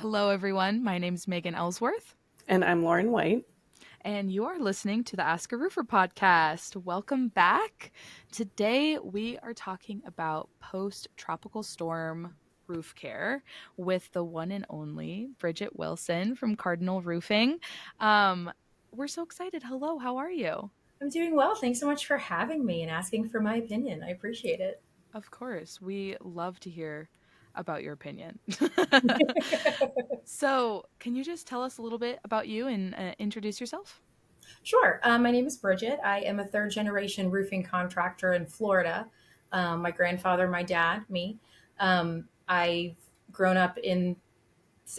Hello, everyone. My name's Megan Ellsworth. And I'm Lauren White. And you're listening to the AskARoofer Podcast. Welcome back. Today, we are talking about post-tropical storm roof care with the one and only Bridget Wilson from Cardinal Roofing. We're so excited. Hello, how are you? I'm doing well. Thanks so much for having me and asking for my opinion. I appreciate it. Of course. We love to hear about your opinion. So, can you just tell us a little bit about you and introduce yourself? Sure. My name is Bridget. I am a third generation roofing contractor in Florida. My grandfather, my dad, me. I've grown up in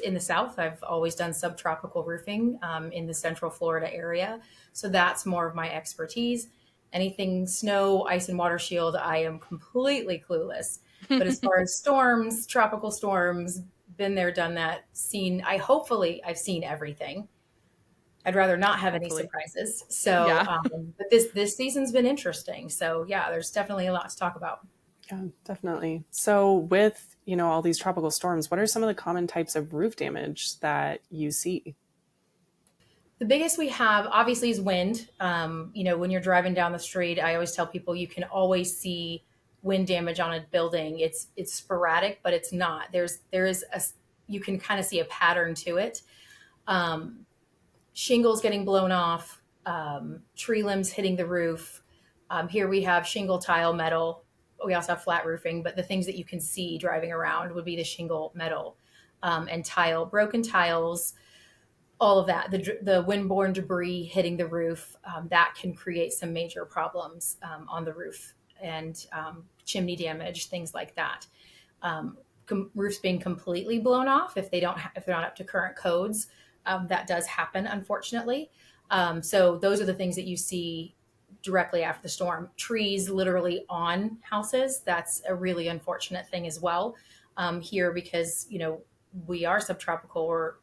the South. I've always done subtropical roofing in the Central Florida area. So that's more of my expertise. Anything snow, ice, and water shield, I am completely clueless. But as far as storms, tropical storms, been there, done that, I've seen everything. I'd rather not have any surprises. So, Yeah. But this season's been interesting. So yeah, there's definitely a lot to talk about. Yeah, definitely. So with, all these tropical storms, what are some of the common types of roof damage that you see? The biggest we have obviously is wind. When you're driving down the street, I always tell people you can always see wind damage on a building. It's sporadic, but it's not. You can kind of see a pattern to it. Shingles getting blown off, tree limbs hitting the roof. Here we have shingle, tile, metal. We also have flat roofing, but the things that you can see driving around would be the shingle, metal, and tile, broken tiles, all of that. The windborne debris hitting the roof, that can create some major problems on the roof, and chimney damage, things like that. Roofs being completely blown off if they're not up to current codes. That does happen, unfortunately. So those are the things that you see directly after the storm. Trees literally on houses. That's a really unfortunate thing as well here because, we are subtropical or,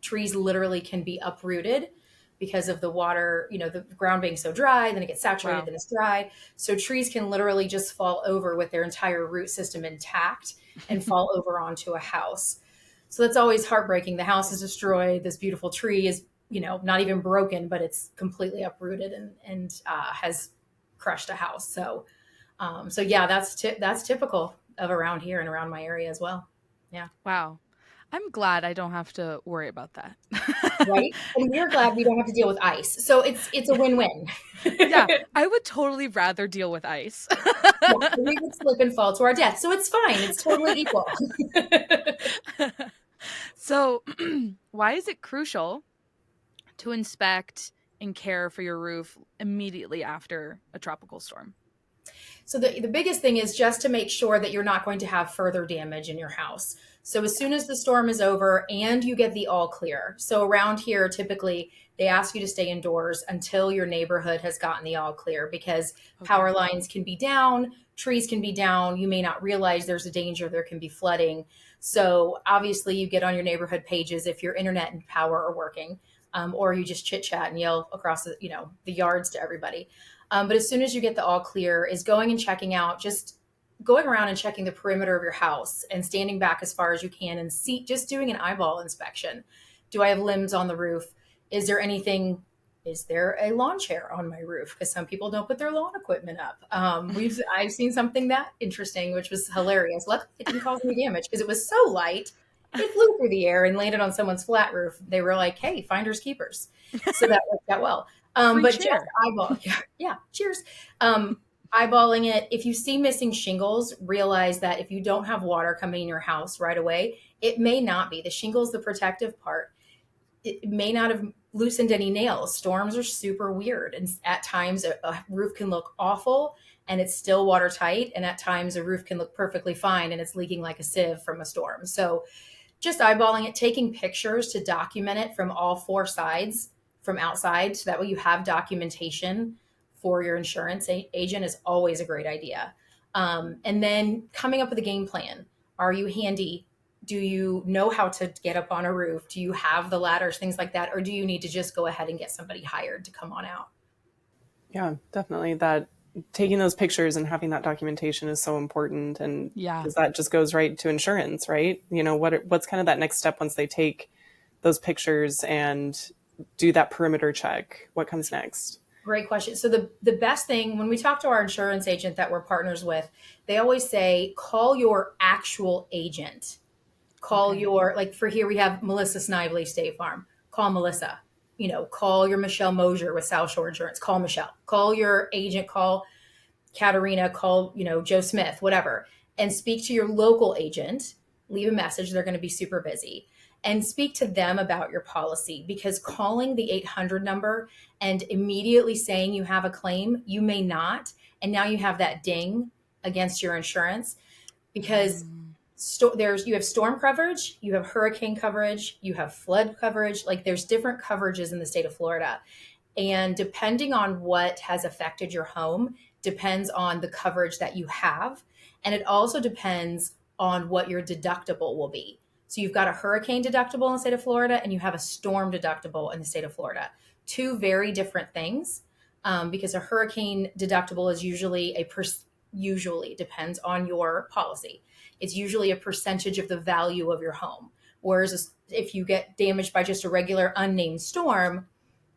trees literally can be uprooted because of the water, the ground being so dry, then it gets saturated, then it's dry. So trees can literally just fall over with their entire root system intact and fall over onto a house. So that's always heartbreaking. The house is destroyed. This beautiful tree is, not even broken, but it's completely uprooted and has crushed a house. So yeah, that's typical of around here and around my area as well. Yeah. Wow. I'm glad I don't have to worry about that. Right? And we're glad we don't have to deal with ice. So it's a win-win. Yeah, I would totally rather deal with ice. Yeah, we would slip and fall to our death. So it's fine. It's totally equal. So why is it crucial to inspect and care for your roof immediately after a tropical storm? So the biggest thing is just to make sure that you're not going to have further damage in your house. So as soon as the storm is over and you get the all clear. So around here, typically they ask you to stay indoors until your neighborhood has gotten the all clear because power lines can be down, trees can be down. You may not realize there's a danger. There can be flooding. So obviously you get on your neighborhood pages if your internet and power are working, or you just chit chat and yell across the yards to everybody. But as soon as you get the all clear is going and checking out, just going around and checking the perimeter of your house and standing back as far as you can and just doing an eyeball inspection. Do I have limbs on the roof? Is there a lawn chair on my roof? Because some people don't put their lawn equipment up. I've seen something that interesting, which was hilarious. Luckily, it didn't cause any damage because it was so light. It flew through the air and landed on someone's flat roof. They were like, hey, finders keepers. So that worked out well. But just eyeball. Yeah. Cheers. Eyeballing it. If you see missing shingles, realize that if you don't have water coming in your house right away, it may not be. The shingles, the protective part, it may not have loosened any nails. Storms are super weird. And at times a roof can look awful and it's still watertight. And at times a roof can look perfectly fine and it's leaking like a sieve from a storm. So just eyeballing it, taking pictures to document it from all four sides from outside. So that way you have documentation for your insurance agent is always a great idea. And then coming up with a game plan. Are you handy? Do you know how to get up on a roof? Do you have the ladders, things like that? Or do you need to just go ahead and get somebody hired to come on out? Yeah, definitely. That taking those pictures and having that documentation is so important. And Yeah. because that just goes right to insurance, right? What's kind of that next step once they take those pictures and do that perimeter check? What comes next? Great question. So the best thing when we talk to our insurance agent that we're partners with, they always say, call your actual agent. Call your, like for here, we have Melissa Snively, State Farm. Call Melissa. Call your Michelle Mosier with South Shore Insurance. Call Michelle. Call your agent. Call Katerina. Call, Joe Smith, whatever. And speak to your local agent. Leave a message. They're going to be super busy. And speak to them about your policy, because calling the 800 number and immediately saying you have a claim, you may not. And now you have that ding against your insurance, because you have storm coverage, you have hurricane coverage, you have flood coverage. Like there's different coverages in the state of Florida. And depending on what has affected your home depends on the coverage that you have. And it also depends on what your deductible will be. So you've got a hurricane deductible in the state of Florida and you have a storm deductible in the state of Florida. Two very different things, because a hurricane deductible is usually depends on your policy. It's usually a percentage of the value of your home. Whereas if you get damaged by just a regular unnamed storm,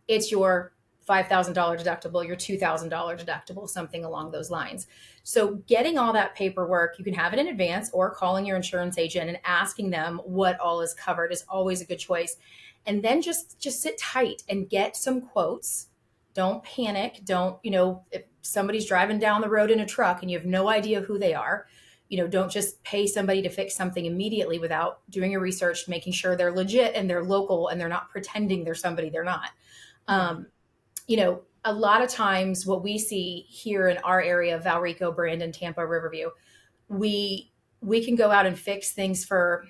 it's your $5,000 deductible, your $2,000 deductible, something along those lines. So getting all that paperwork, you can have it in advance, or calling your insurance agent and asking them what all is covered is always a good choice. And then just sit tight and get some quotes. Don't panic. Don't, if somebody's driving down the road in a truck and you have no idea who they are, don't just pay somebody to fix something immediately without doing your research, making sure they're legit and they're local and they're not pretending they're somebody they're not. A lot of times what we see here in our area, Valrico, Brandon, Tampa, Riverview, we can go out and fix things for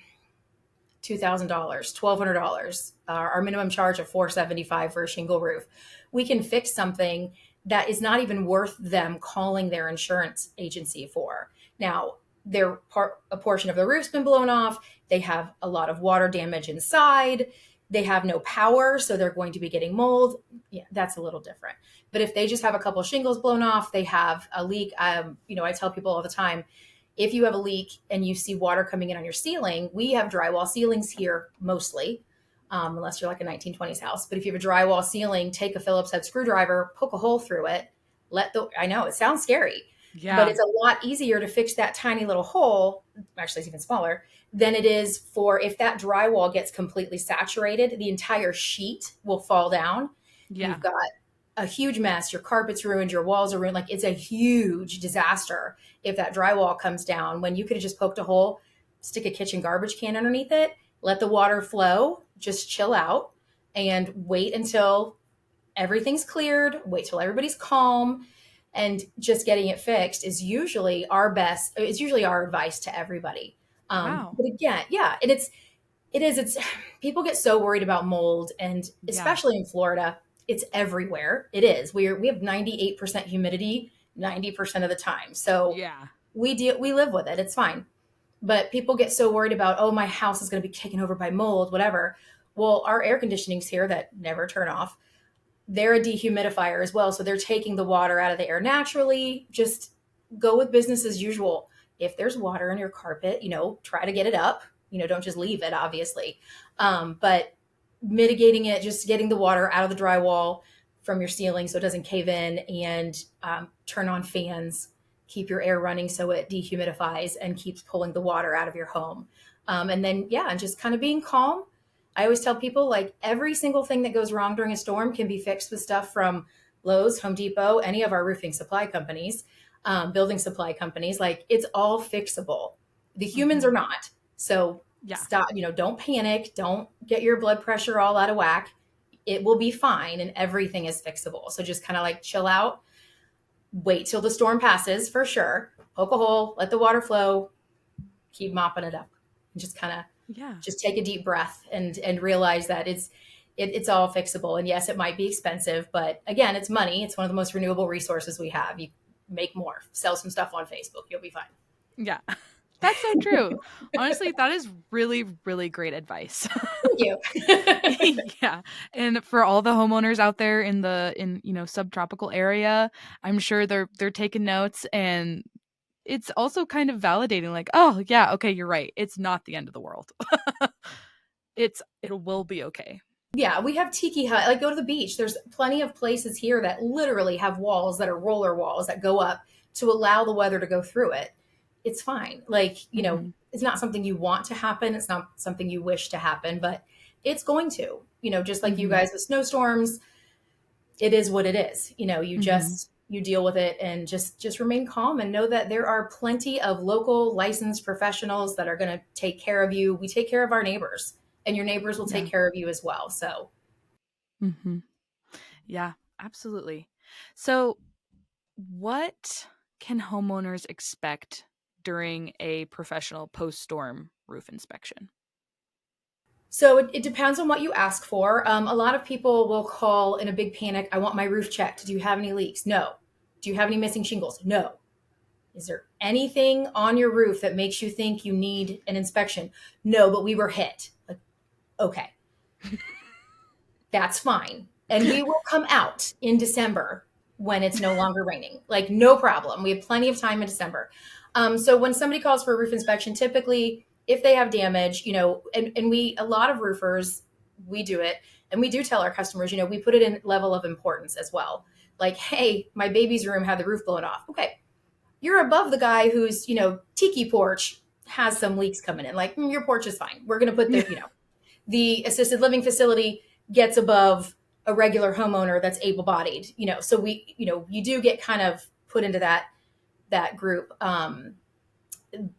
$2,000, $1,200, our minimum charge of $475 for a shingle roof. We can fix something that is not even worth them calling their insurance agency for. Now, a portion of the roof's been blown off. They have a lot of water damage inside. They have no power, so they're going to be getting mold. Yeah, that's a little different. But if they just have a couple of shingles blown off, they have a leak. I tell people all the time, if you have a leak and you see water coming in on your ceiling, we have drywall ceilings here mostly, unless you're like a 1920s house. But if you have a drywall ceiling, take a Phillips head screwdriver, poke a hole through it. I know it sounds scary, but it's a lot easier to fix that tiny little hole. Actually, it's even smaller than it is for if that drywall gets completely saturated, the entire sheet will fall down. Yeah. You've got a huge mess. Your carpet's ruined. Your walls are ruined. Like it's a huge disaster if that drywall comes down, when you could have just poked a hole, stick a kitchen garbage can underneath it, let the water flow, just chill out and wait until everything's cleared, wait till everybody's calm, and just getting it fixed is usually our advice to everybody. Wow. But again, yeah, and it's people get so worried about mold, and especially in Florida, it's everywhere. It is. We have 98% humidity 90% of the time. So we live with it. It's fine. But people get so worried about, oh, my house is going to be taken over by mold, whatever. Well, our air conditioning's here that never turn off. They're a dehumidifier as well. So they're taking the water out of the air naturally. Just go with business as usual. If there's water in your carpet, try to get it up. Don't just leave it, obviously. But mitigating it, just getting the water out of the drywall from your ceiling so it doesn't cave in, and turn on fans, keep your air running so it dehumidifies and keeps pulling the water out of your home. And then, and just kind of being calm. I always tell people, like, every single thing that goes wrong during a storm can be fixed with stuff from Lowe's, Home Depot, any of our roofing supply companies, building supply companies. Like, it's all fixable. The humans are not. So stop, don't panic. Don't get your blood pressure all out of whack. It will be fine, and everything is fixable. So just kind of like chill out, wait till the storm passes for sure, poke a hole, let the water flow, keep mopping it up, and just kind of just take a deep breath and realize that it's all fixable. And yes, it might be expensive, but again, it's money. It's one of the most renewable resources we have. You make more, sell some stuff on Facebook, you'll be fine. Yeah. That's so true. Honestly, that is really, really great advice. Thank you. Yeah. And for all the homeowners out there in subtropical area, I'm sure they're taking notes, and it's also kind of validating, like, oh yeah, okay, you're right. It's not the end of the world. It will be okay. Yeah, we have tiki hut. Like, go to the beach. There's plenty of places here that literally have walls that are roller walls that go up to allow the weather to go through it. It's fine. Like, Mhm. it's not something you want to happen. It's not something you wish to happen, but it's going to, just like you Mhm. guys with snowstorms, it is what it is. You Mhm. just, you deal with it and just remain calm and know that there are plenty of local licensed professionals that are going to take care of you. We take care of our neighbors, and your neighbors will take Yeah. care of you as well. So, Mhm. Yeah, absolutely. So, what can homeowners expect during a professional post-storm roof inspection? So it depends on what you ask for. A lot of people will call in a big panic. I want my roof checked. Do you have any leaks? No. Do you have any missing shingles? No. Is there anything on your roof that makes you think you need an inspection? No, but we were hit. Like, okay, that's fine. And we will come out in December when it's no longer raining. Like, no problem. We have plenty of time in December. So when somebody calls for a roof inspection, typically if they have damage, and a lot of roofers, we do it. And we do tell our customers, we put it in level of importance as well. Like, hey, my baby's room had the roof blown off. Okay. You're above the guy whose, tiki porch has some leaks coming in. Like, your porch is fine. We're going to put the assisted living facility gets above a regular homeowner that's able-bodied, so we, you do get kind of put into that group,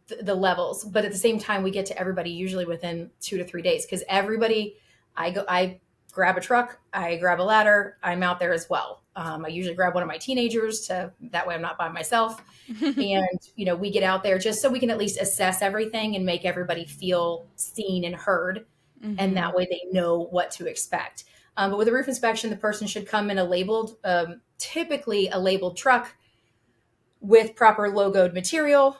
the levels, but at the same time we get to everybody usually within 2 to 3 days, because everybody, I grab a truck, I grab a ladder, I'm out there as well. I usually grab one of my teenagers, that way I'm not by myself. And we get out there just so we can at least assess everything and make everybody feel seen and heard, and that way they know what to expect. But with a roof inspection, the person should come in a labeled, typically a labeled truck with proper logoed material.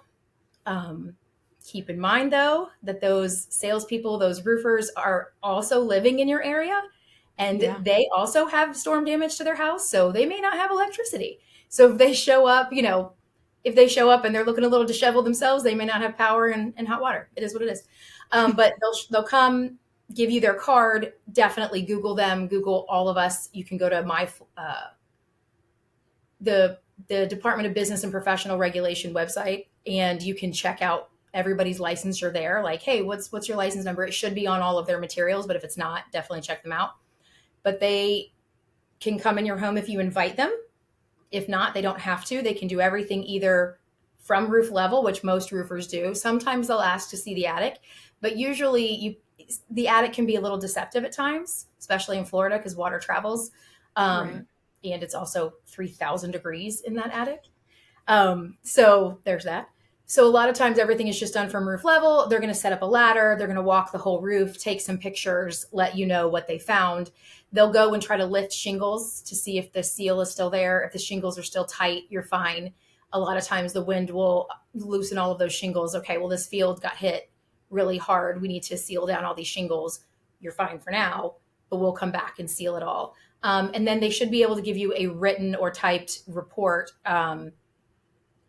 Keep in mind, though, that those salespeople, those roofers, are also living in your area, and they also have storm damage to their house, so they may not have electricity. So if they show up, and they're looking a little disheveled themselves, they may not have power and hot water. It is what it is. But they'll come, give you their card. Definitely Google them. Google all of us. You can go to the Department of Business and Professional Regulation website, and you can check out everybody's licensure there. Like, hey, what's your license number? It should be on all of their materials, but if it's not, definitely check them out. But they can come in your home if you invite them. If not, they don't have to. They can do everything either from roof level, which most roofers do. Sometimes they'll ask to see the attic, but usually the attic can be a little deceptive at times, especially in Florida because water travels. Right. And it's also 3,000 degrees in that attic. So there's that. So a lot of times everything is just done from roof level. They're going to set up a ladder. They're going to walk the whole roof, take some pictures, let you know what they found. They'll go and try to lift shingles to see if the seal is still there. If the shingles are still tight, you're fine. A lot of times the wind will loosen all of those shingles. Okay, well, this field got hit really hard. We need to seal down all these shingles. You're fine for now, but we'll come back and seal it all. And then they should be able to give you a written or typed report.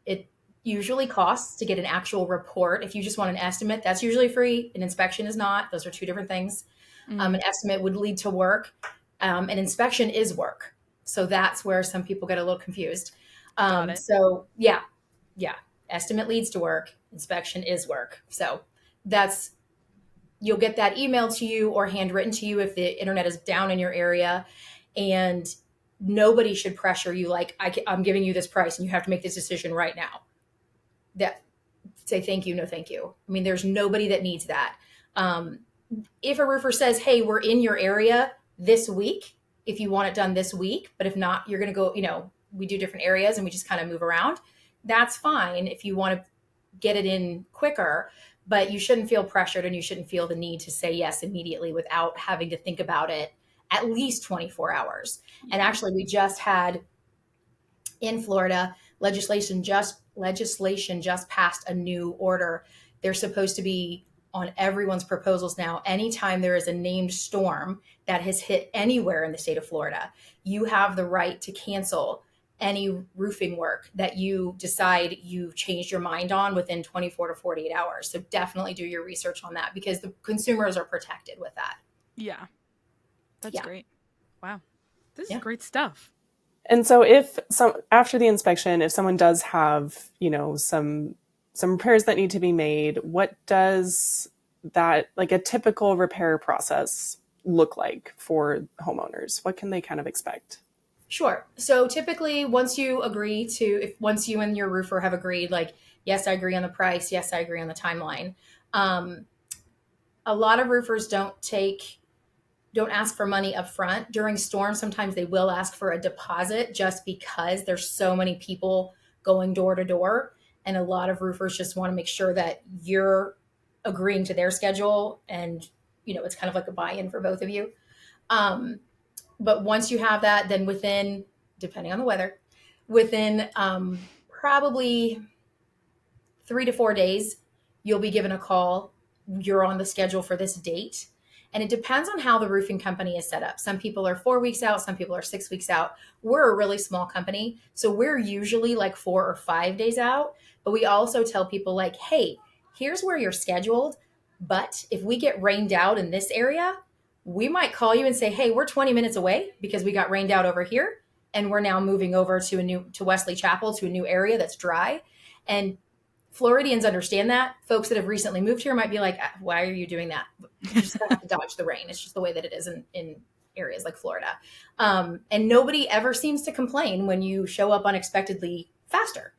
It usually costs to get an actual report. If you just want an estimate, that's usually free. An inspection is not. Those are two different things. An estimate would lead to work. An inspection is work. So that's where some people get a little confused. Got it. So yeah. Estimate leads to work. Inspection is work. So you'll get that emailed to you or handwritten to you if the internet is down in your area. And nobody should pressure you like, I'm giving you this price and you have to make this decision right now. Say thank you, no thank you. I mean, there's nobody that needs that. If a roofer says, hey, we're in your area this week, if you want it done this week, but if not, you're going to go, we do different areas and we just kind of move around. That's fine if you want to get it in quicker, but you shouldn't feel pressured and you shouldn't feel the need to say yes immediately without having to think about it at least 24 hours. And actually we just had in Florida, legislation just passed a new order. They're supposed to be on everyone's proposals now. Anytime there is a named storm that has hit anywhere in the state of Florida, you have the right to cancel any roofing work that you decide you've changed your mind on within 24 to 48 hours. So definitely do your research on that, because the consumers are protected with that. Yeah. That's Yeah. great. Wow. This Yeah. is great stuff. And so after the inspection, if someone does have, some repairs that need to be made, what does that, like a typical repair process look like for homeowners? What can they kind of expect? Sure. So typically once you once you and your roofer have agreed, like, yes, I agree on the price. Yes, I agree on the timeline. A lot of roofers don't ask for money up front. During storms, sometimes they will ask for a deposit just because there's so many people going door to door. And a lot of roofers just want to make sure that you're agreeing to their schedule, and, it's kind of like a buy-in for both of you. But once you have that, then depending on the weather, within probably 3 to 4 days, you'll be given a call. You're on the schedule for this date. And it depends on how the roofing company is set up. Some people are 4 weeks out. Some people are 6 weeks out. We're a really small company, so we're usually like 4 or 5 days out. But we also tell people, like, hey, here's where you're scheduled. But if we get rained out in this area, we might call you and say, hey, we're 20 minutes away because we got rained out over here, and we're now moving over to Wesley Chapel, to a new area that's dry. And Floridians understand that. Folks that have recently moved here might be like, why are you doing that? You just have to dodge the rain. It's just the way that it is in areas like Florida. And nobody ever seems to complain when you show up unexpectedly faster.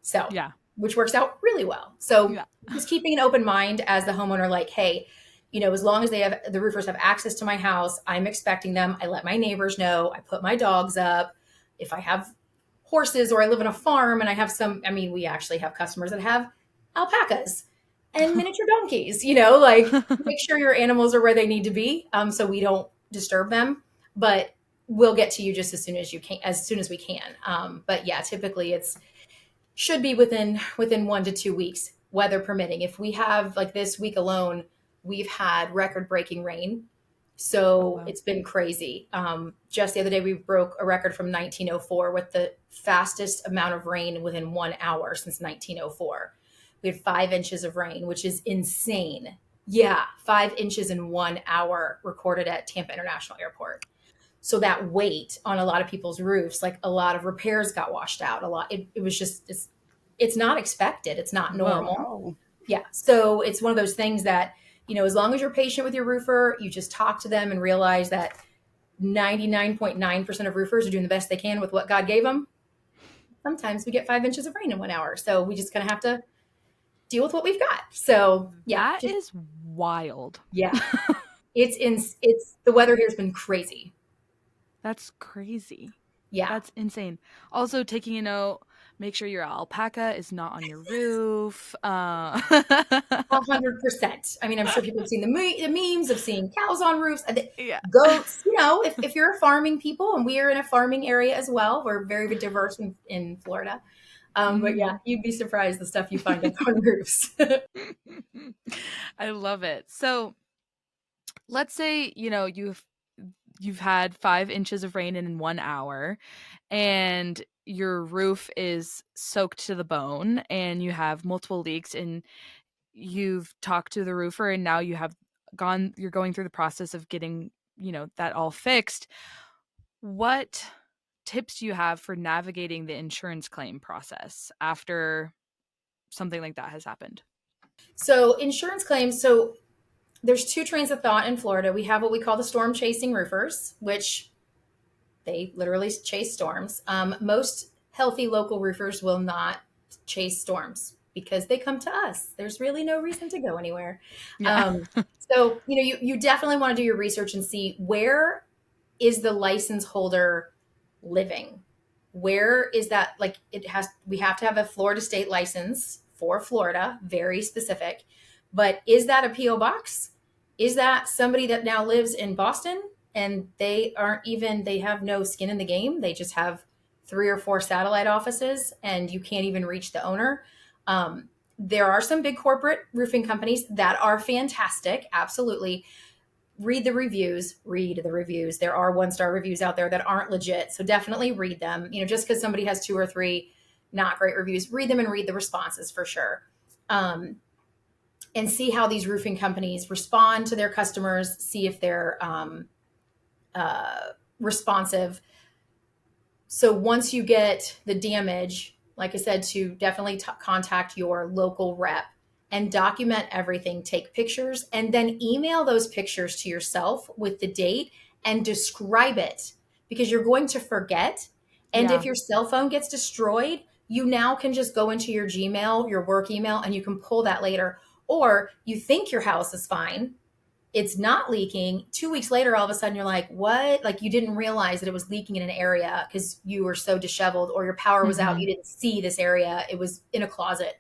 So, Yeah. Which works out really well. So just keeping an open mind as the homeowner, like, hey, as long as the roofers have access to my house, I'm expecting them. I let my neighbors know. I put my dogs up. If I have horses, or I live on a farm and I have we actually have customers that have alpacas and miniature donkeys, make sure your animals are where they need to be. So we don't disturb them, but we'll get to you just as soon as we can. But yeah, typically should be within 1 to 2 weeks, weather permitting. If we have, like, this week alone, we've had record-breaking rain. So It's been crazy. Just the other day, we broke a record from 1904 with the fastest amount of rain within 1 hour since 1904. We had 5 inches of rain, which is insane. Yeah, 5 inches in 1 hour recorded at Tampa International Airport. So that weight on a lot of people's roofs, like, a lot of repairs got washed out. It was just, it's not expected. It's not normal. Wow. Yeah. So it's one of those things that, as long as you're patient with your roofer, you just talk to them and realize that 99.9% of roofers are doing the best they can with what God gave them. Sometimes we get 5 inches of rain in 1 hour. So we just kind of have to deal with what we've got. So yeah. That is wild. Yeah. It's the weather here has been crazy. That's crazy. Yeah. That's insane. Also, taking a note, make sure your alpaca is not on your roof. 100%. I mean, I'm sure people have seen the memes of seeing cows on roofs, Goats. If you're a farming people, and we are in a farming area as well, we're very diverse in Florida. But yeah, you'd be surprised the stuff you find on roofs. I love it. So let's say, you've had 5 inches of rain in 1 hour, and your roof is soaked to the bone, and you have multiple leaks, and you've talked to the roofer, and now you're going through the process of getting, that all fixed. What tips do you have for navigating the insurance claim process after something like that has happened? So insurance claims. So there's 2 trains of thought in Florida. We have what we call the storm chasing roofers, which they literally chase storms. Most healthy local roofers will not chase storms because they come to us. There's really no reason to go anywhere. Yeah. So, you definitely want to do your research and see, where is the license holder living? Where is that? Like, we have to have a Florida state license for Florida, very specific. But is that a P.O. box? Is that somebody that now lives in Boston and they have no skin in the game? They just have 3 or 4 satellite offices and you can't even reach the owner. There are some big corporate roofing companies that are fantastic. Absolutely. Read the reviews. There are 1-star reviews out there that aren't legit. So definitely read them. Just because somebody has 2 or 3 not great reviews, read them and read the responses for sure. And see how these roofing companies respond to their customers, see if they're responsive. So once you get the damage, like I said, to definitely contact your local rep and document everything, take pictures, and then email those pictures to yourself with the date and describe it, because you're going to forget. And if your cell phone gets destroyed, you now can just go into your Gmail, your work email, and you can pull that later. Or you think your house is fine, it's not leaking. 2 weeks later, all of a sudden you're like, what? Like you didn't realize that it was leaking in an area because you were so disheveled, or your power was out. You didn't see this area. It was in a closet.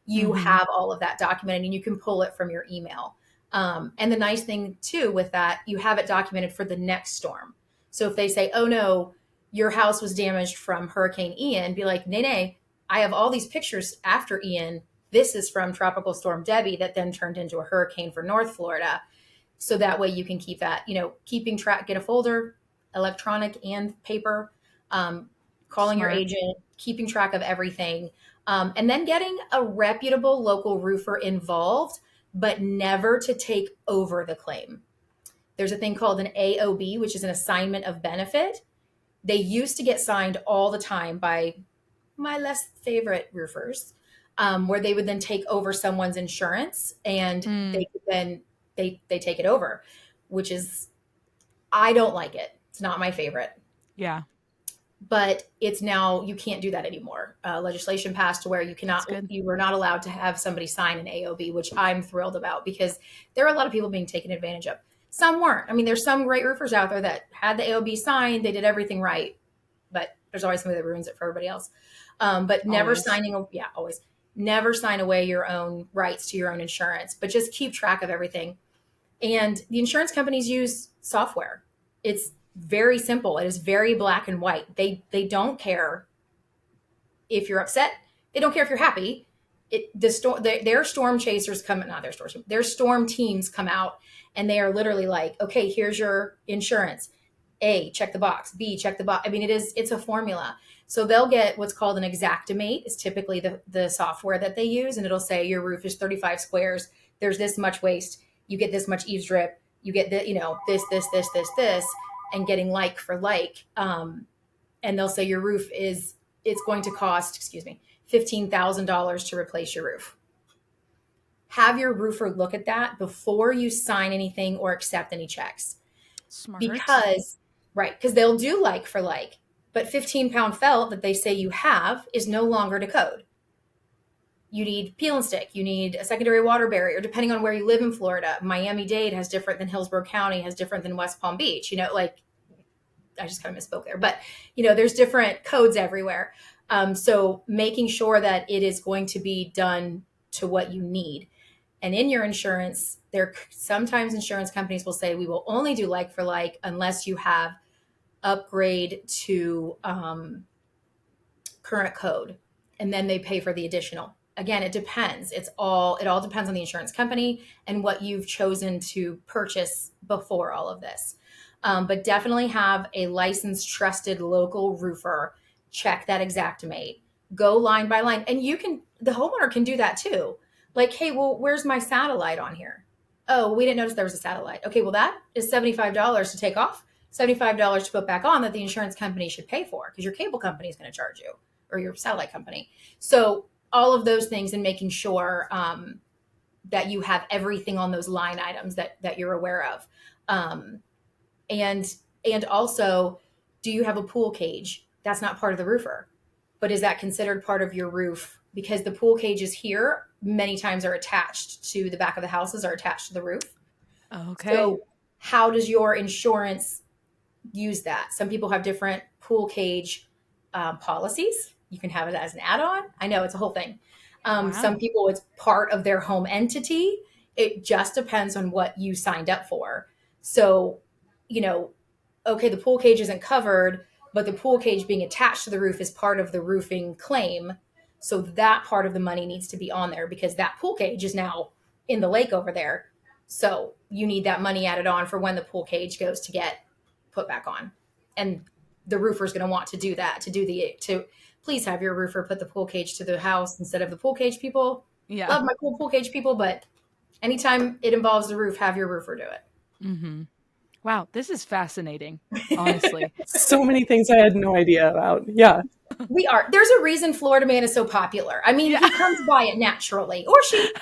You have all of that documented and you can pull it from your email. And the nice thing too with that, you have it documented for the next storm. So if they say, oh no, your house was damaged from Hurricane Ian, be like, nay, I have all these pictures after Ian. This is from Tropical Storm Debbie that then turned into a hurricane for North Florida. So that way you can keep that, keeping track, get a folder, electronic and paper, calling your agent, keeping track of everything. And then getting a reputable local roofer involved, but never to take over the claim. There's a thing called an AOB, which is an assignment of benefit. They used to get signed all the time by my less favorite roofers, where they would then take over someone's insurance and they could then they take it over, which is, I don't like it. It's not my favorite. Yeah. But it's now, you can't do that anymore. Legislation passed to where you were not allowed to have somebody sign an AOB, which I'm thrilled about because there are a lot of people being taken advantage of. Some weren't. I mean, there's some great roofers out there that had the AOB signed. They did everything right, but there's always somebody that ruins it for everybody else. But never always. Never sign away your own rights to your own insurance, but just keep track of everything. And the insurance companies use software. It's very simple. It is very black and white. They don't care if you're upset. They don't care if you're happy. Their storm chasers come, not their storm, their storm teams come out and they are literally like, okay, here's your insurance. A, check the box. B, check the box. I mean, it's a formula. So they'll get what's called an Xactimate is typically the software that they use. And it'll say your roof is 35 squares. There's this much waste. You get this much eaves drip. You get this, and getting like for like. And they'll say your roof it's going to cost, $15,000 to replace your roof. Have your roofer look at that before you sign anything or accept any checks. Smart. Because they'll do like for like, but 15-pound felt that they say you have is no longer to code. You need peel and stick. You need a secondary water barrier, depending on where you live in Florida. Miami-Dade has different than Hillsborough County, has different than West Palm Beach. I just kind of misspoke there, but there's different codes everywhere. So making sure that it is going to be done to what you need. And in your insurance, sometimes insurance companies will say, we will only do like for like unless you have upgrade to current code. And then they pay for the additional. Again, it depends. It all depends on the insurance company and what you've chosen to purchase before all of this. But definitely have a licensed, trusted local roofer check that Xactimate. Go line by line. And the homeowner can do that too. Like, hey, well, where's my satellite on here? Oh, we didn't notice there was a satellite. Okay, well, that is $75 to take off, $75 to put back on that the insurance company should pay for because your cable company is going to charge you or your satellite company. So all of those things and making sure that you have everything on those line items that you're aware of. And also, do you have a pool cage? That's not part of the roofer, but is that considered part of your roof? Because the pool cages here many times are attached to the back of the houses, are attached to the roof. Okay. So how does your insurance use that? Some people have different pool cage policies. You can have it as an add-on. I know it's a whole thing. Wow. Some people, it's part of their home entity. It just depends on what you signed up for. So, okay, the pool cage isn't covered, but the pool cage being attached to the roof is part of the roofing claim. So that part of the money needs to be on there because that pool cage is now in the lake over there. So you need that money added on for when the pool cage goes to get put back on. And the roofer's going to want to do that, to please have your roofer put the pool cage to the house instead of the pool cage people. Yeah. Love my cool pool cage people, but anytime it involves the roof, have your roofer do it. Mm-hmm. Wow, this is fascinating, honestly. So many things I had no idea about. Yeah. There's a reason Florida Man is so popular. I mean, he comes by it naturally, or she.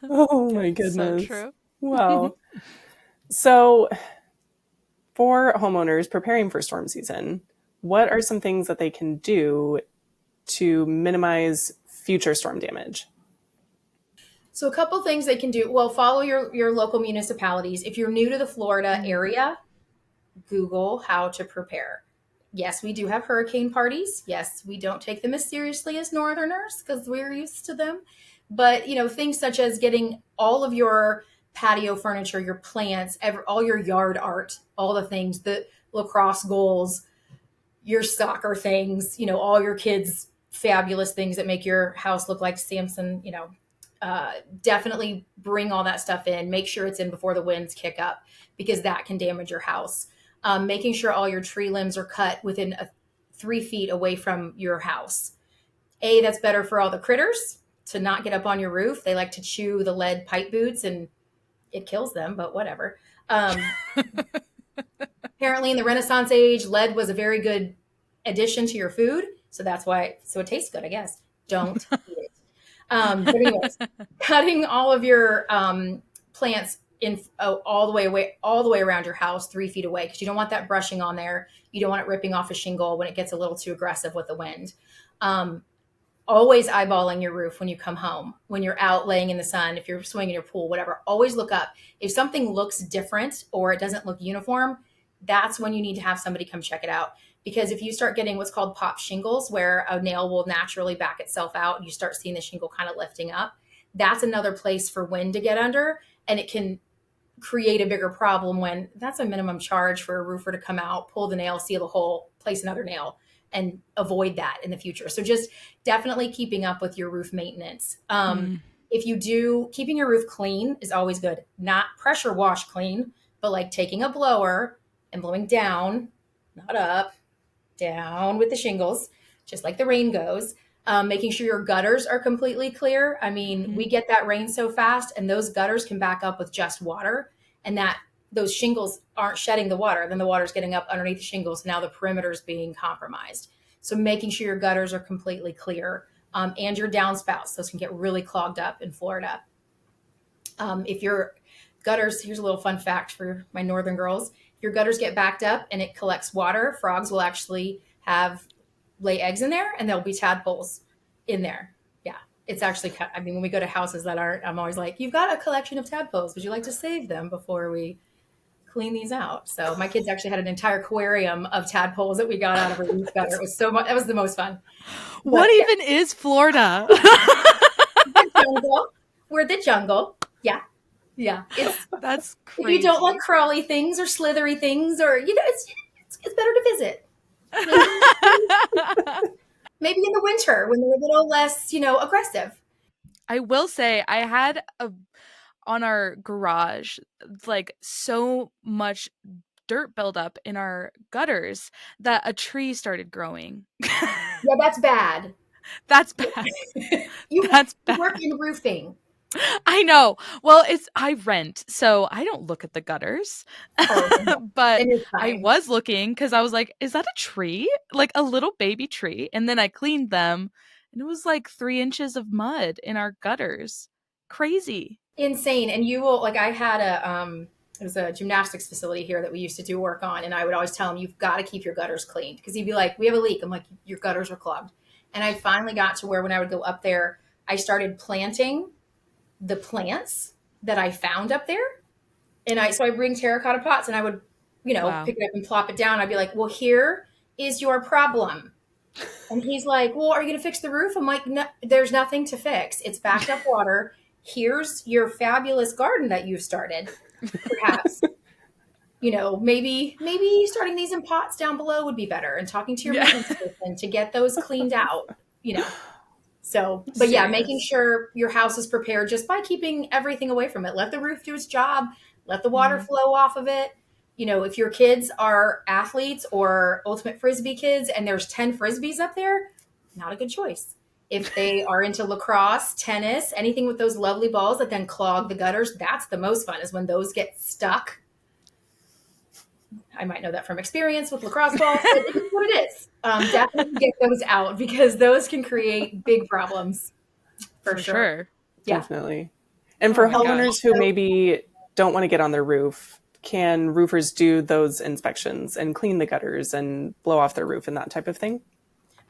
Oh my goodness. So true. Wow. So for homeowners preparing for storm season, what are some things that they can do to minimize future storm damage? So a couple things they can do. Well, follow your local municipalities. If you're new to the Florida area, Google how to prepare. Yes, we do have hurricane parties. Yes, we don't take them as seriously as Northerners because we're used to them. But, things such as getting all of your patio furniture, your plants, all your yard art, all the things, the lacrosse goals, your soccer things, all your kids' fabulous things that make your house look like Samson, definitely bring all that stuff in. Make sure it's in before the winds kick up because that can damage your house. Making sure all your tree limbs are cut within 3 feet away from your house. That's better for all the critters to not get up on your roof. They like to chew the lead pipe boots and it kills them, but whatever. Apparently in the Renaissance age, lead was a very good addition to your food. So that's why, it tastes good, I guess. Don't eat it. But anyways, cutting all of your plants all the way around your house 3 feet away, because you don't want that brushing on there. You don't want it ripping off a shingle when it gets a little too aggressive with the wind. Always eyeballing your roof when you come home, when you're out laying in the sun, if you're swimming in your pool, whatever, always look up. If something looks different or it doesn't look uniform, that's when you need to have somebody come check it out. Because if you start getting what's called pop shingles, where a nail will naturally back itself out and you start seeing the shingle kind of lifting up, that's another place for wind to get under. And it can create a bigger problem when that's a minimum charge for a roofer to come out, pull the nail, seal the hole, place another nail, and avoid that in the future. So just definitely keeping up with your roof maintenance. If you do, keeping your roof clean is always good. Not pressure wash clean, but like taking a blower and blowing down, not up, down with the shingles, just like the rain goes. Making sure your gutters are completely clear. I mean, we get that rain so fast and those gutters can back up with just water, and those shingles aren't shedding the water. Then the water's getting up underneath the shingles. Now the perimeter is being compromised. So making sure your gutters are completely clear, and your downspouts. Those can get really clogged up in Florida. If your gutters, here's a little fun fact for my northern girls. If your gutters get backed up and it collects water, frogs will actually lay eggs in there, and there'll be tadpoles in there. Yeah, it's actually, when we go to houses that aren't, I'm always like, you've got a collection of tadpoles. Would you like to save them before we clean these out? So my kids actually had an entire aquarium of tadpoles that we got out of a roof gutter. It was so much, that was the most fun. What even is Florida? The jungle. We're the jungle. Yeah. Yeah. That's crazy. If you don't like crawly things or slithery things, or, it's better to visit. Maybe in the winter when they're a little less, aggressive. I will say I had on our garage, like so much dirt buildup in our gutters that a tree started growing. Yeah, that's bad. That's bad. You work in roofing. I know. Well, I rent, so I don't look at the gutters. But I was looking because I was like, is that a tree? Like a little baby tree. And then I cleaned them and it was like 3 inches of mud in our gutters. Crazy. Insane. And you will, like, I had it was a gymnastics facility here that we used to do work on. And I would always tell him, you've got to keep your gutters clean. Because he'd be like, we have a leak. I'm like, your gutters are clogged. And I finally got to where when I would go up there, I started planting the plants that I found up there. And so I bring terracotta pots and I would, Wow. pick it up and plop it down. I'd be like, well, here is your problem. And he's like, well, are you going to fix the roof? I'm like, no, there's nothing to fix. It's backed up water. Here's your fabulous garden that you've started, perhaps. maybe starting these in pots down below would be better, and talking to your maintenance person to get those cleaned out, So, but yeah, making sure your house is prepared just by keeping everything away from it. Let the roof do its job. Let the water flow off of it. If your kids are athletes or ultimate frisbee kids and there's 10 frisbees up there, not a good choice. If they are into lacrosse, tennis, anything with those lovely balls that then clog the gutters, that's the most fun, is when those get stuck. I might know that from experience with lacrosse balls, but it is what it is. Definitely get those out, because those can create big problems. For sure. Yeah. Definitely. And for homeowners who maybe don't want to get on their roof, can roofers do those inspections and clean the gutters and blow off their roof and that type of thing?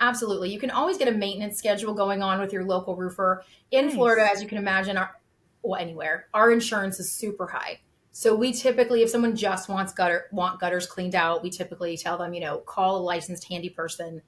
Absolutely. You can always get a maintenance schedule going on with your local roofer. In Florida, as you can imagine, anywhere, our insurance is super high. So we typically, if someone just want gutters cleaned out, we typically tell them, call a licensed handy person,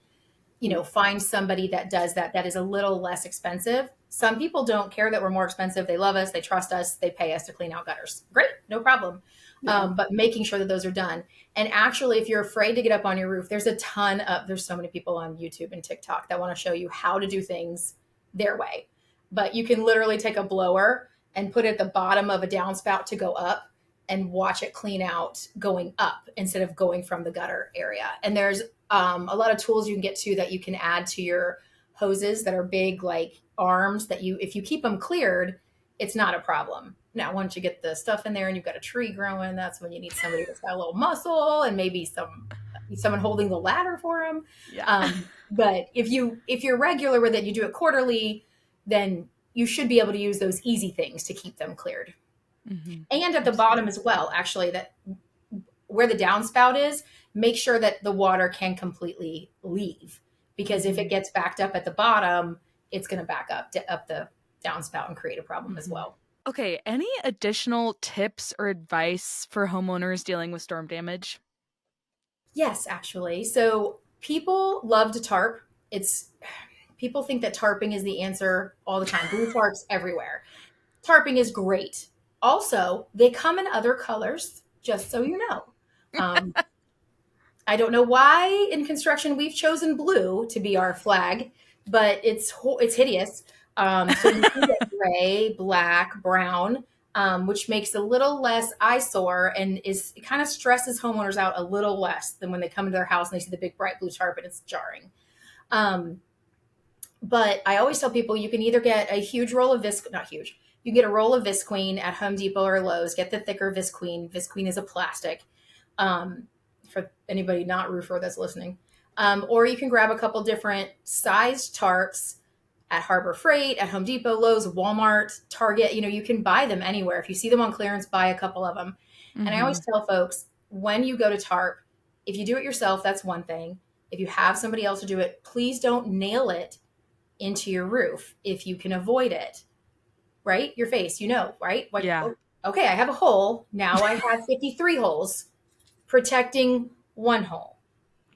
find somebody that does that. That is a little less expensive. Some people don't care that we're more expensive. They love us. They trust us. They pay us to clean out gutters. Great. No problem. But making sure that those are done. And actually, if you're afraid to get up on your roof, there's so many people on YouTube and TikTok that want to show you how to do things their way. But you can literally take a blower and put it at the bottom of a downspout to go up, and watch it clean out going up instead of going from the gutter area. And there's a lot of tools you can get to that you can add to your hoses that are big, like arms, that if you keep them cleared, it's not a problem. Now, once you get the stuff in there and you've got a tree growing, that's when you need somebody that's got a little muscle and maybe someone holding the ladder for them. Yeah. But if you're regular with it, you do it quarterly, then you should be able to use those easy things to keep them cleared. Mm-hmm. And at the bottom as well, actually, that where the downspout is, make sure that the water can completely leave, because if it gets backed up at the bottom, it's going to back up the downspout and create a problem as well. Okay. Any additional tips or advice for homeowners dealing with storm damage? Yes, actually. So people love to tarp. People think that tarping is the answer all the time. Blue tarps everywhere. Tarping is great. Also, they come in other colors, just so you know. I don't know why in construction we've chosen blue to be our flag, but it's hideous. So you can get gray, black, brown, which makes a little less eyesore, and it kind of stresses homeowners out a little less than when they come into their house and they see the big bright blue tarp and it's jarring. But I always tell people you can either get a huge roll of you can get a roll of Visqueen at Home Depot or Lowe's. Get the thicker Visqueen. Visqueen is a plastic, for anybody not roofer that's listening. Or you can grab a couple different sized tarps at Harbor Freight, at Home Depot, Lowe's, Walmart, Target. You can buy them anywhere. If you see them on clearance, buy a couple of them. Mm-hmm. And I always tell folks, when you go to tarp, if you do it yourself, that's one thing. If you have somebody else to do it, please don't nail it into your roof if you can avoid it. Right? Your face, right? Like, yeah. Okay, I have a hole. Now I have 53 holes protecting one hole.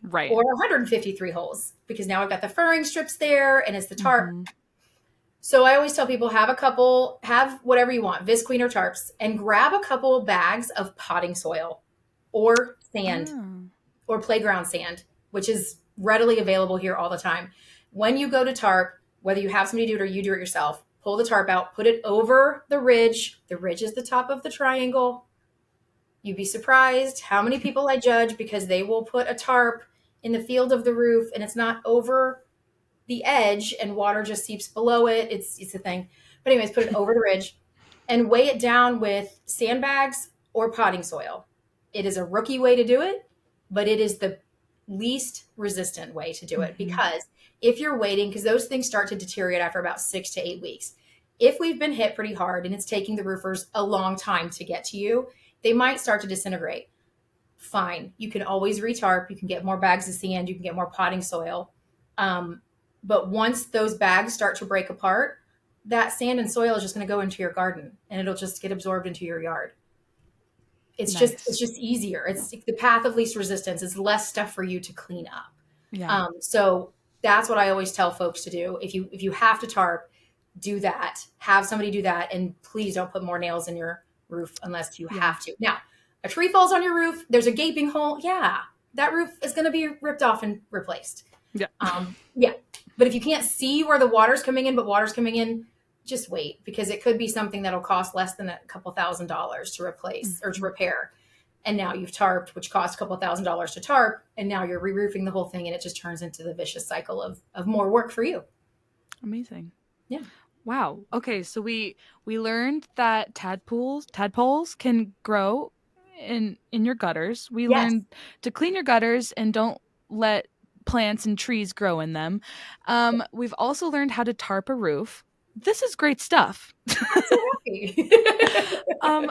Right. Or 153 holes, because now I've got the furring strips there and it's the tarp. Mm-hmm. So I always tell people, have whatever you want, Visqueen or tarps, and grab a couple bags of potting soil or sand or playground sand, which is readily available here all the time. When you go to tarp, whether you have somebody do it or you do it yourself, pull the tarp out, put it over the ridge. The ridge is the top of the triangle. You'd be surprised how many people I judge because they will put a tarp in the field of the roof and it's not over the edge and water just seeps below it. It's a thing. But anyways, put it over the ridge and weigh it down with sandbags or potting soil. It is a rookie way to do it, but it is the least resistant way to do it, because if you're waiting, because those things start to deteriorate after about 6 to 8 weeks. If we've been hit pretty hard and it's taking the roofers a long time to get to you, they might start to disintegrate. Fine. You can always retarp. You can get more bags of sand. You can get more potting soil. But once those bags start to break apart, that sand and soil is just going to go into your garden and it'll just get absorbed into your yard. It's just easier. It's the path of least resistance. It's less stuff for you to clean up. Yeah. So that's what I always tell folks to do. If you have to tarp, do that. Have somebody do that, and please don't put more nails in your roof unless you have to. Now, a tree falls on your roof, there's a gaping hole. Yeah, that roof is going to be ripped off and replaced. Yeah. Yeah. But if you can't see where the water's coming in, but water's coming in, just wait, because it could be something that'll cost less than a couple $1,000s to replace or to repair. And now you've tarped, which cost a couple $1,000s to tarp. And now you're re-roofing the whole thing. And it just turns into the vicious cycle of more work for you. Amazing. Yeah. Wow. Okay. So we learned that tadpoles can grow in your gutters. We learned to clean your gutters and don't let plants and trees grow in them. We've also learned how to tarp a roof. This is great stuff.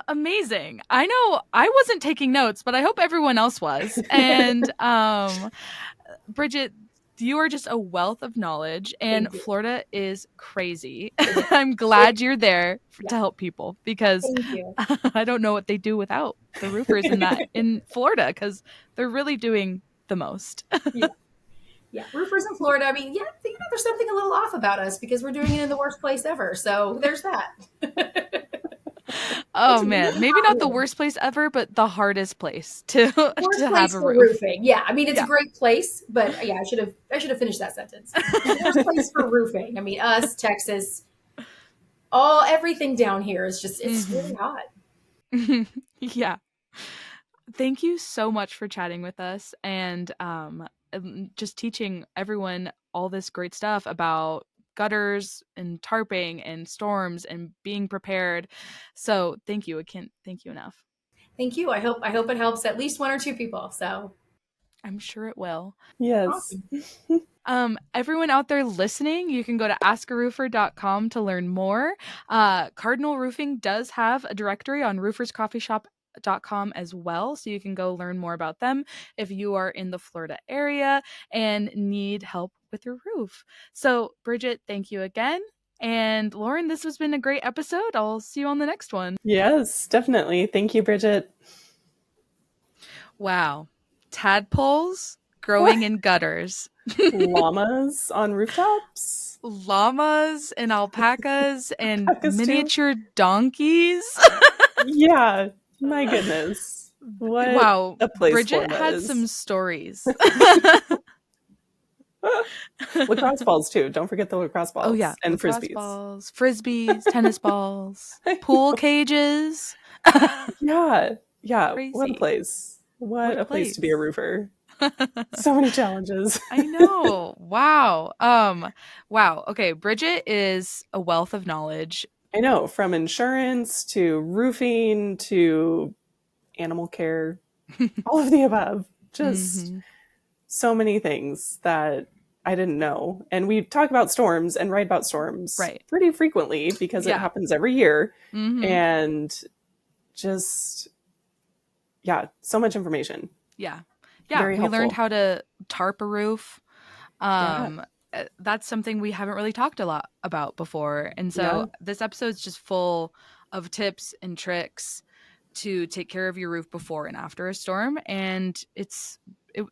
Amazing. I know I wasn't taking notes, but I hope everyone else was. And Bridget, you are just a wealth of knowledge, and Florida is crazy. I'm glad you're there to help people, because I don't know what they do without the roofers in Florida, because they're really doing the most. Yeah, roofers in Florida. I mean, yeah, there's something a little off about us because we're doing it in the worst place ever. So there's that. Oh man, maybe not the worst place ever, but the hardest place to have a roof. Roofing. Yeah, I mean it's a great place, but yeah, I should have finished that sentence. The worst place for roofing. I mean, us, Texas, everything down here is just it's really hot. Yeah. Thank you so much for chatting with us and just teaching everyone all this great stuff about gutters and tarping and storms and being prepared. So thank you. I can't thank you enough. Thank you. I hope it helps at least one or two people. So I'm sure it will. Yes. Awesome. Everyone out there listening, you can go to AskARoofer.com to learn more. Cardinal Roofing does have a directory on rooferscoffeeshop.com as well, so you can go learn more about them if you are in the Florida area and need help with your roof. So Bridget, thank you again. And Lauren, this has been a great episode. I'll see you on the next one. Yes, definitely. Thank you, Bridget. Wow. Tadpoles growing in gutters. Llamas on rooftops. Llamas and alpacas and Alpacas miniature donkeys. Yeah. My goodness. What a place Bridget Florida had is. some stories. Lacrosse balls too. Don't forget the lacrosse balls. Oh yeah. And lacrosse frisbees. balls, frisbees, tennis balls, pool cages. Yeah. Crazy. What a place. What a place to be a roofer. So many challenges. I know. Wow. Wow. Okay. Bridget is a wealth of knowledge. I know, from insurance to roofing to animal care, all of the above. Just so many things that I didn't know. And we talk about storms and write about storms pretty frequently because it happens every year. And just, so much information. Yeah. Very helpful. We learned how to tarp a roof. That's something we haven't really talked a lot about before. And so this episode's just full of tips and tricks to take care of your roof before and after a storm. And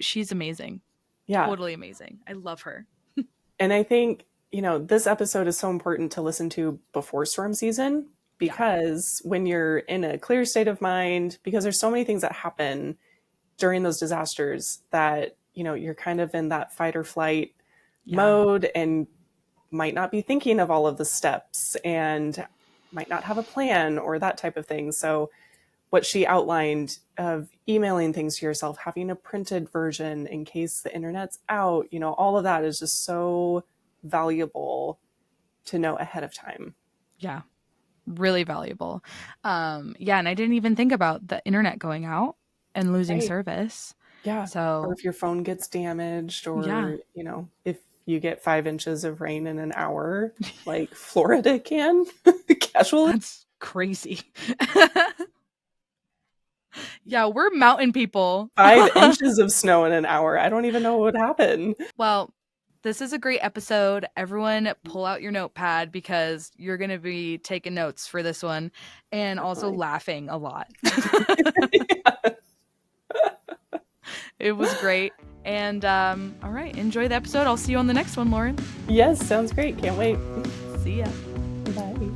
she's amazing. Yeah. Totally amazing. I love her. And I think, this episode is so important to listen to before storm season, because when you're in a clear state of mind, because there's so many things that happen during those disasters that, you're kind of in that fight or flight mode and might not be thinking of all of the steps and might not have a plan or that type of thing. So what she outlined of emailing things to yourself, having a printed version in case the internet's out, all of that is just so valuable to know ahead of time. Yeah, really valuable. And I didn't even think about the internet going out and losing service. Yeah. So, or if your phone gets damaged, or, if you get 5 inches of rain in an hour, like Florida can, casually. That's crazy. Yeah, we're mountain people. 5 inches of snow in an hour. I don't even know what would happen. Well, this is a great episode. Everyone pull out your notepad because you're going to be taking notes for this one and also laughing a lot. It was great. And all right, enjoy the episode. I'll see you on the next one, Lauren. Yes, sounds great. Can't wait. See ya. Bye.